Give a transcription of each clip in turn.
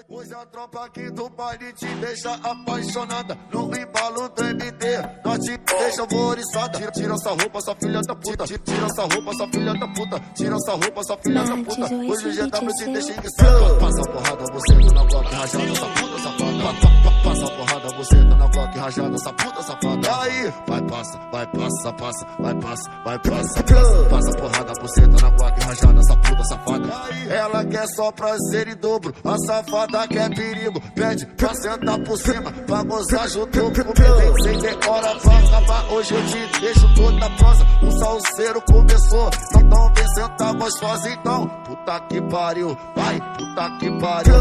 Hoje a tropa aqui do baile te deixa apaixonada. No embalo do MD, nós te deixa alvoriçada. Tira essa roupa, sua filha da puta. Tira essa roupa, sua filha da puta. Tira essa roupa, sua filha da puta. Hoje o GW te deixa enguiçada. Passa a porrada, você tá na Glock rajada, essa puta safada. Passa a porrada, você tá na Glock rajada, essa puta safada. Aí, vai passa, vai passa, passa, vai passa, vai passa. Passa a porrada, você tá na Glock rajada, essa puta safada. Ela quer só prazer em dobro, a safada quer perigo. Pede pra sentar por cima, pra gozar junto comigo. Sem decora pra acabar, hoje eu te deixo toda prosa. O salseiro começou, então vem sentar gostosa então. Puta que pariu, vai, puta que pariu.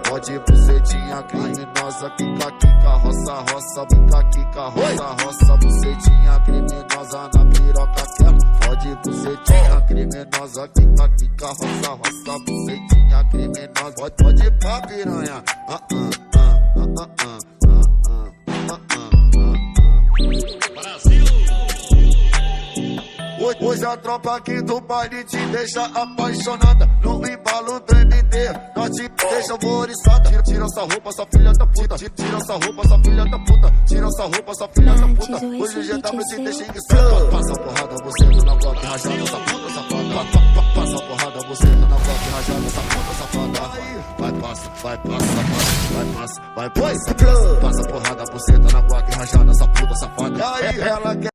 Pode, bucetinha criminosa. Kika, roça, roça, kika, roça, roça. Bucetinha criminosa na piroca quero. Pode, bucetinha criminosa. Kika, roça, roça. Bucetinha criminosa. Pode ir pra piranha. Hoje a tropa aqui do baile te deixa apaixonada. No embalo do MD, nós te deixa alvoriçada. Tira essa roupa, sua filha da puta. Tira essa roupa, sua filha da puta. Tira essa roupa, sua filha da puta. Hoje o GW te deixa enguiçada. Passa a porrada, você tá na Glock rajada, essa puta safada. Passa a porrada, você tá na Glock rajada, essa puta safada. Vai passa, vai passa, vai passa, vai passa. Passa a porrada, você tá na Glock rajada, essa puta safada. Ela quer